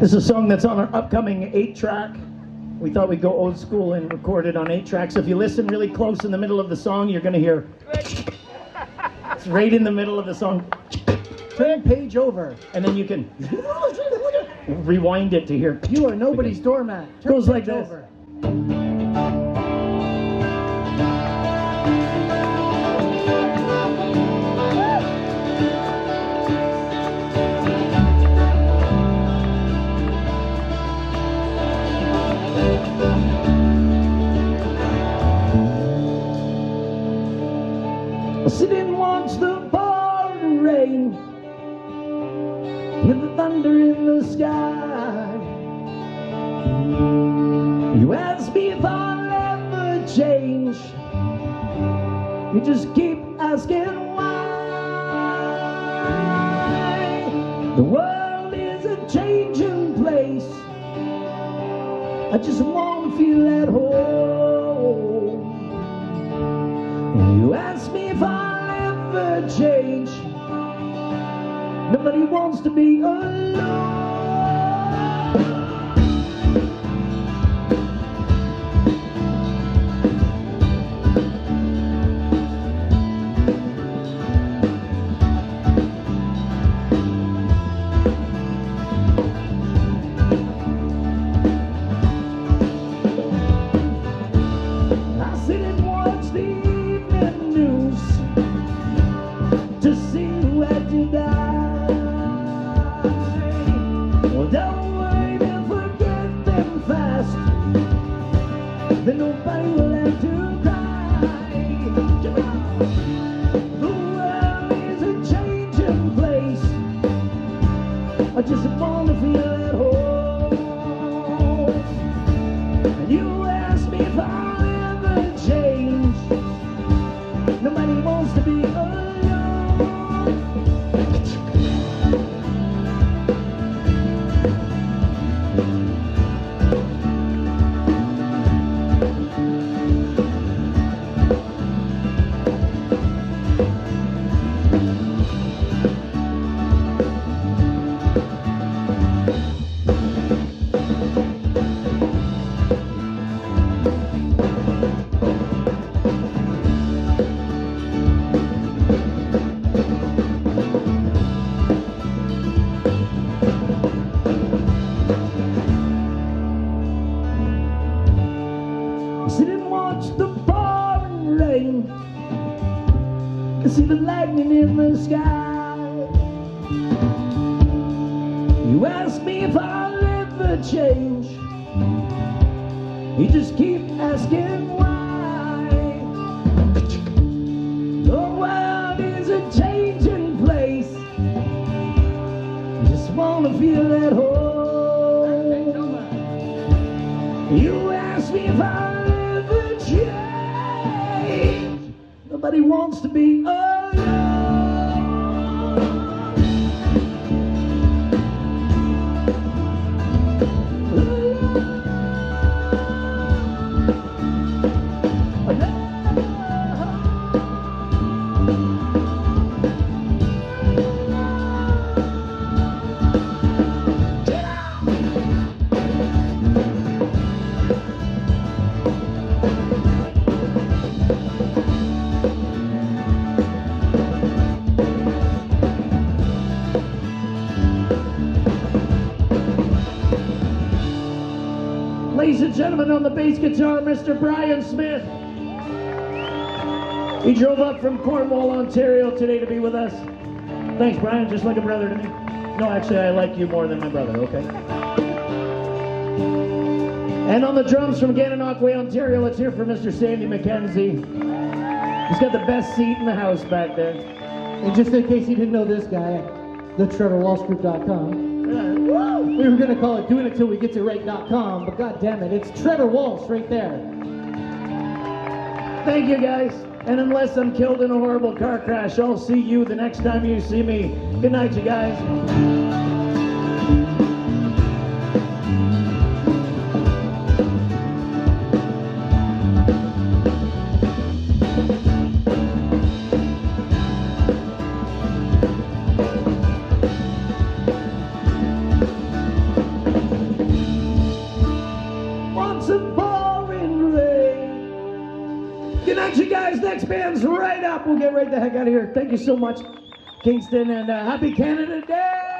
This is a song that's on our upcoming 8-track. We thought we'd go old school and record it on 8 tracks. So if you listen really close in the middle of the song, you're going to hear... It's right in the middle of the song. Turn page over. And then you can rewind it to hear... You are nobody's doormat. Turn goes like page this. over. Sit and watch the pouring rain, hear the thunder in the sky. You ask me if I'll ever change, you just keep asking why. The world is a changing place, I just want to feel at home. You ask me if I'll ever change, nobody wants to be alone. I sit and watch the evening news to see who had to die. Well, don't worry, they'll forget them fast, then nobody will have to cry. The world is a changing place, I just want to feel at home. And you ask me if I'll ever change, nobody wants to be alone. Sit and watch the pouring rain, see the lightning in the sky. You ask me if I'll ever change, you just keep asking why. The world is a changing place, just want to feel at home. You ask me if I'll ever change, nobody wants to be alone. Ladies and gentlemen, on the bass guitar, Mr. Brian Smith. He drove up from Cornwall, Ontario today to be with us. Thanks, Brian, just like a brother to me. No, actually, I like you more than my brother, okay? And on the drums from Gananoque, Ontario, let's hear from Mr. Sandy McKenzie. He's got the best seat in the house back there. And just in case you didn't know this guy, the TrevorWalshGroup.com. We were going to call it doing it till we get to right.com, but god damn it, it's Trevor Walsh right there. Thank you, guys. And unless I'm killed in a horrible car crash, I'll see you the next time you see me. Good night, you guys. Good night, you guys. Next band's right up. We'll get right the heck out of here. Thank you so much, Kingston, and happy Canada Day!